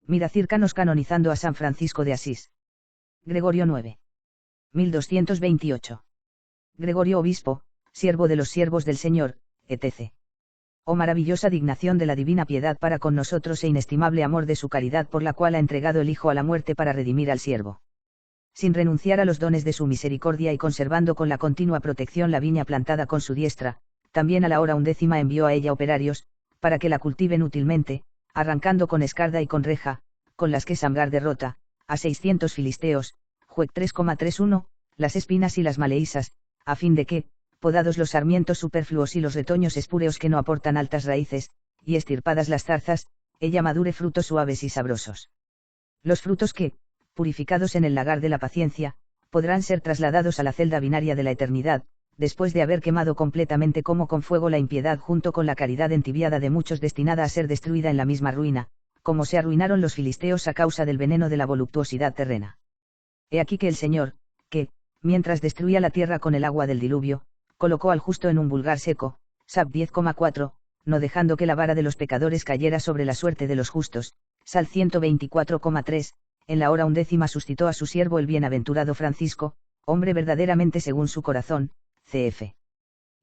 Mira Círcanos canonizando a San Francisco de Asís. Gregorio 9. 1228. Gregorio obispo, siervo de los siervos del Señor, etc. Oh maravillosa dignación de la divina piedad para con nosotros e inestimable amor de su caridad por la cual ha entregado el Hijo a la muerte para redimir al siervo. Sin renunciar a los dones de su misericordia y conservando con la continua protección la viña plantada con su diestra, también a la hora 11 envió a ella operarios, para que la cultiven útilmente, arrancando con escarda y con reja, con las que Samgar derrota, a 600 filisteos, Juec 3,31, las espinas y las maleisas, a fin de que, podados los sarmientos superfluos y los retoños espúreos que no aportan altas raíces, y estirpadas las zarzas, ella madure frutos suaves y sabrosos. Los frutos que, purificados en el lagar de la paciencia, podrán ser trasladados a la celda binaria de la eternidad, después de haber quemado completamente como con fuego la impiedad junto con la caridad entibiada de muchos destinada a ser destruida en la misma ruina, como se arruinaron los filisteos a causa del veneno de la voluptuosidad terrena. He aquí que el Señor, que, mientras destruía la tierra con el agua del diluvio, colocó al justo en un vulgar seco, Sab 10,4, no dejando que la vara de los pecadores cayera sobre la suerte de los justos, Sal 124,3, en la hora 11 suscitó a su siervo el bienaventurado Francisco, hombre verdaderamente según su corazón, cf.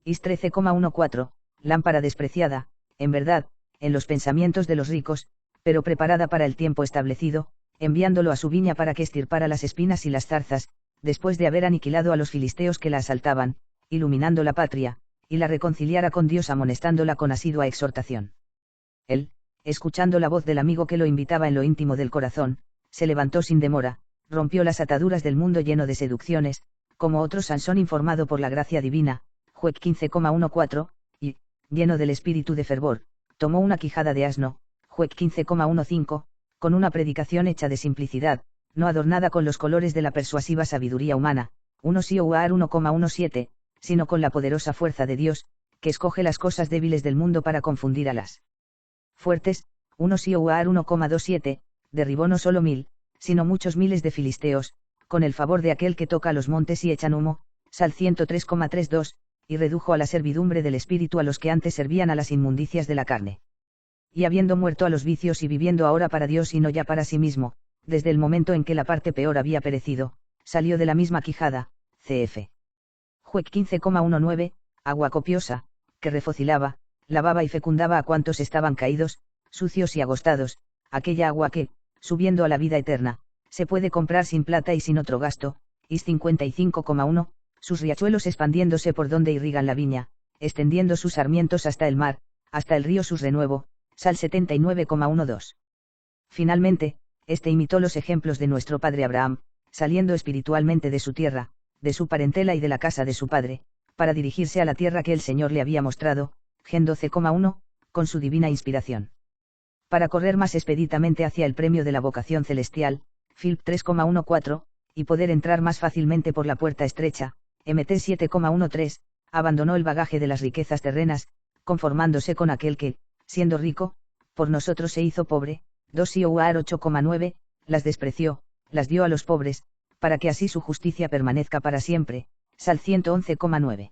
Is 13,14, lámpara despreciada, en verdad, en los pensamientos de los ricos, pero preparada para el tiempo establecido, enviándolo a su viña para que estirpara las espinas y las zarzas, después de haber aniquilado a los filisteos que la asaltaban, iluminando la patria, y la reconciliara con Dios amonestándola con asidua exhortación. Él, escuchando la voz del amigo que lo invitaba en lo íntimo del corazón, se levantó sin demora, rompió las ataduras del mundo lleno de seducciones, como otro Sansón informado por la gracia divina, Juec 15,14, y, lleno del espíritu de fervor, tomó una quijada de asno, Juec 15,15, con una predicación hecha de simplicidad, no adornada con los colores de la persuasiva sabiduría humana, 1 Sioar 1,17, sino con la poderosa fuerza de Dios, que escoge las cosas débiles del mundo para confundir a las fuertes, 1 Sioar 1,27, derribó no solo 1000, sino muchos miles de filisteos, con el favor de aquel que toca los montes y echan humo, Sal 103,32, y redujo a la servidumbre del espíritu a los que antes servían a las inmundicias de la carne. Y habiendo muerto a los vicios y viviendo ahora para Dios y no ya para sí mismo, desde el momento en que la parte peor había perecido, salió de la misma quijada, cf. Juec 15,19, agua copiosa, que refocilaba, lavaba y fecundaba a cuantos estaban caídos, sucios y agostados, aquella agua que, subiendo a la vida eterna, se puede comprar sin plata y sin otro gasto, Is 55,1, sus riachuelos expandiéndose por donde irrigan la viña, extendiendo sus sarmientos hasta el mar, hasta el río sus renuevo, Sal 79,12. Finalmente, este imitó los ejemplos de nuestro padre Abraham, saliendo espiritualmente de su tierra, de su parentela y de la casa de su padre, para dirigirse a la tierra que el Señor le había mostrado, Gen 12,1, con su divina inspiración. Para correr más expeditamente hacia el premio de la vocación celestial, Philp 3,14, y poder entrar más fácilmente por la puerta estrecha, Mt 7,13, abandonó el bagaje de las riquezas terrenas, conformándose con aquel que, siendo rico, por nosotros se hizo pobre, 2 Ioar 8,9, las despreció, las dio a los pobres, para que así su justicia permanezca para siempre, Sal 111,9.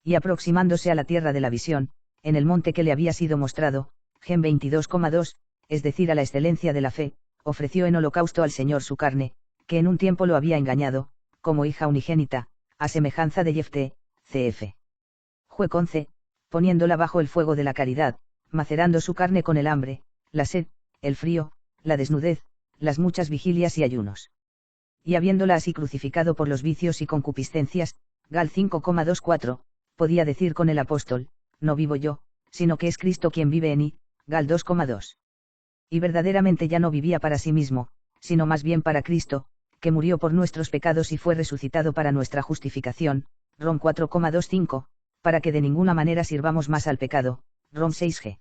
Y aproximándose a la tierra de la visión, en el monte que le había sido mostrado, Gen 22,2, es decir a la excelencia de la fe, ofreció en holocausto al Señor su carne, que en un tiempo lo había engañado, como hija unigénita, a semejanza de Jefté, cf. Juec 11, poniéndola bajo el fuego de la caridad, macerando su carne con el hambre, la sed, el frío, la desnudez, las muchas vigilias y ayunos. Y habiéndola así crucificado por los vicios y concupiscencias, Gal 5,24, podía decir con el apóstol, no vivo yo, sino que es Cristo quien vive en mí, Gal 2,2. Y verdaderamente ya no vivía para sí mismo, sino más bien para Cristo, que murió por nuestros pecados y fue resucitado para nuestra justificación, Rom 4,25, para que de ninguna manera sirvamos más al pecado, Rom 6g.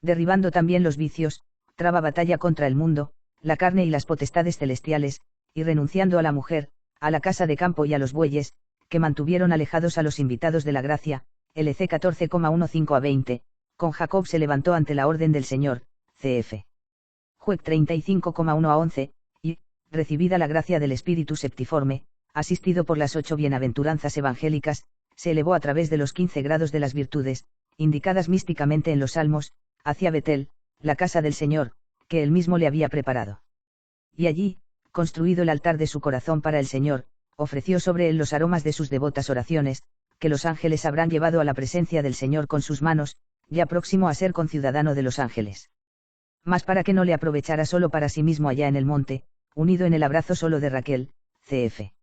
Derribando también los vicios, traba batalla contra el mundo, la carne y las potestades celestiales, y renunciando a la mujer, a la casa de campo y a los bueyes, que mantuvieron alejados a los invitados de la gracia, LC 14,15-20, con Jacob se levantó ante la orden del Señor, cf. Juec 35,1-11, y, recibida la gracia del Espíritu Septiforme, asistido por las 8 bienaventuranzas evangélicas, se elevó a través de los 15 grados de las virtudes, indicadas místicamente en los Salmos, hacia Betel, la casa del Señor, que él mismo le había preparado. Y allí, construido el altar de su corazón para el Señor, ofreció sobre él los aromas de sus devotas oraciones, que los ángeles habrán llevado a la presencia del Señor con sus manos, ya próximo a ser conciudadano de los ángeles. Mas para que no le aprovechara solo para sí mismo allá en el monte, unido en el abrazo solo de Raquel, cf.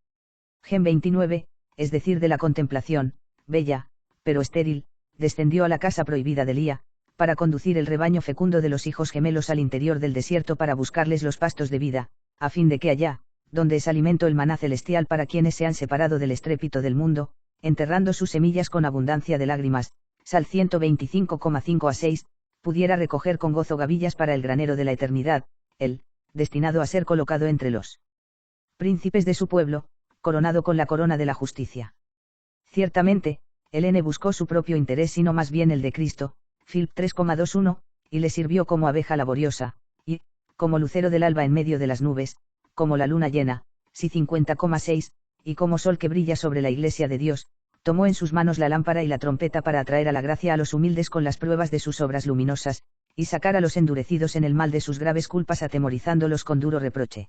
Gen 29, es decir de la contemplación, bella, pero estéril, descendió a la casa prohibida de Lía, para conducir el rebaño fecundo de los hijos gemelos al interior del desierto para buscarles los pastos de vida, a fin de que allá, donde es alimento el maná celestial para quienes se han separado del estrépito del mundo, enterrando sus semillas con abundancia de lágrimas, Sal 125,5 a 6, pudiera recoger con gozo gavillas para el granero de la eternidad, él, destinado a ser colocado entre los príncipes de su pueblo, coronado con la corona de la justicia. Ciertamente, Helene buscó su propio interés sino más bien el de Cristo, Philp 3,21, y le sirvió como abeja laboriosa, y, como lucero del alba en medio de las nubes, como la luna llena, Si 50,6, y como sol que brilla sobre la iglesia de Dios, tomó en sus manos la lámpara y la trompeta para atraer a la gracia a los humildes con las pruebas de sus obras luminosas, y sacar a los endurecidos en el mal de sus graves culpas atemorizándolos con duro reproche.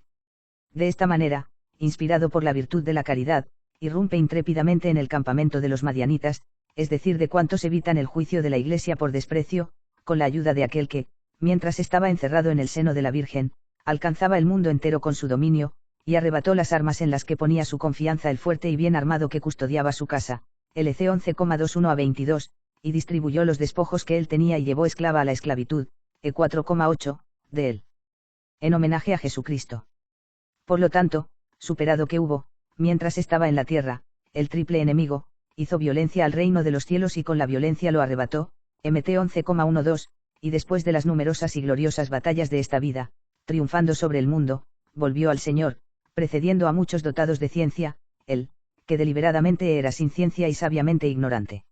De esta manera, inspirado por la virtud de la caridad, irrumpe intrépidamente en el campamento de los madianitas, es decir de cuantos evitan el juicio de la Iglesia por desprecio, con la ayuda de aquel que, mientras estaba encerrado en el seno de la Virgen, alcanzaba el mundo entero con su dominio, y arrebató las armas en las que ponía su confianza el fuerte y bien armado que custodiaba su casa, LC 11,21 a 22, y distribuyó los despojos que él tenía y llevó esclava a la esclavitud, E4,8, de él. En homenaje a Jesucristo. Por lo tanto, superado que hubo, mientras estaba en la tierra, el triple enemigo, hizo violencia al reino de los cielos y con la violencia lo arrebató, MT 11,12, y después de las numerosas y gloriosas batallas de esta vida, triunfando sobre el mundo, volvió al Señor, precediendo a muchos dotados de ciencia, él, que deliberadamente era sin ciencia y sabiamente ignorante.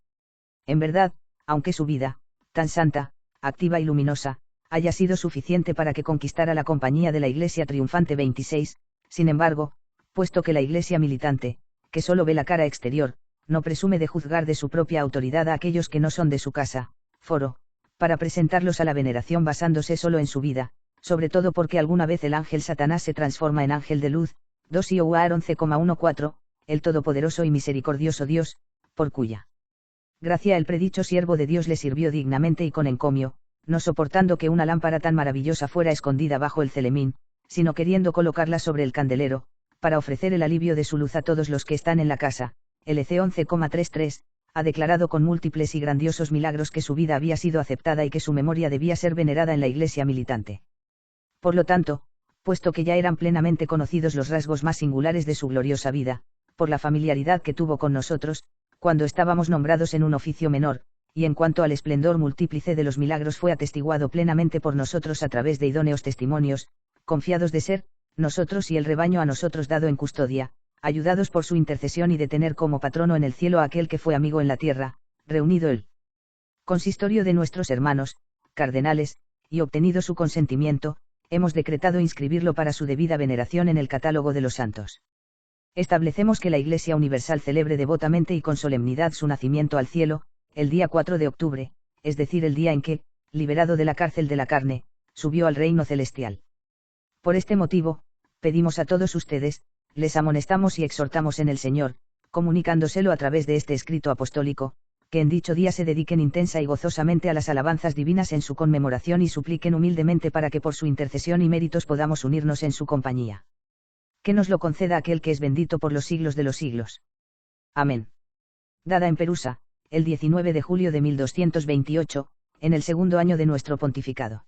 En verdad, aunque su vida, tan santa, activa y luminosa, haya sido suficiente para que conquistara la compañía de la Iglesia triunfante 26, sin embargo, puesto que la Iglesia militante, que solo ve la cara exterior, no presume de juzgar de su propia autoridad a aquellos que no son de su casa, foro, para presentarlos a la veneración basándose solo en su vida, sobre todo porque alguna vez el ángel Satanás se transforma en ángel de luz, 2 Ioar 11,14, el todopoderoso y misericordioso Dios, por cuya gracia el predicho siervo de Dios le sirvió dignamente y con encomio, no soportando que una lámpara tan maravillosa fuera escondida bajo el celemín, sino queriendo colocarla sobre el candelero, para ofrecer el alivio de su luz a todos los que están en la casa, LC 11,33, ha declarado con múltiples y grandiosos milagros que su vida había sido aceptada y que su memoria debía ser venerada en la Iglesia militante. Por lo tanto, puesto que ya eran plenamente conocidos los rasgos más singulares de su gloriosa vida, por la familiaridad que tuvo con nosotros, cuando estábamos nombrados en un oficio menor, y en cuanto al esplendor múltiplice de los milagros fue atestiguado plenamente por nosotros a través de idóneos testimonios, confiados de ser, nosotros y el rebaño a nosotros dado en custodia, ayudados por su intercesión y de tener como patrono en el cielo a aquel que fue amigo en la tierra, reunido el consistorio de nuestros hermanos, cardenales, y obtenido su consentimiento, hemos decretado inscribirlo para su debida veneración en el catálogo de los santos. Establecemos que la Iglesia Universal celebre devotamente y con solemnidad su nacimiento al cielo, el día 4 de octubre, es decir el día en que, liberado de la cárcel de la carne, subió al reino celestial. Por este motivo, pedimos a todos ustedes, les amonestamos y exhortamos en el Señor, comunicándoselo a través de este escrito apostólico, que en dicho día se dediquen intensa y gozosamente a las alabanzas divinas en su conmemoración y supliquen humildemente para que por su intercesión y méritos podamos unirnos en su compañía. Que nos lo conceda aquel que es bendito por los siglos de los siglos. Amén. Dada en Perusa, el 19 de julio de 1228, en el segundo año de nuestro pontificado.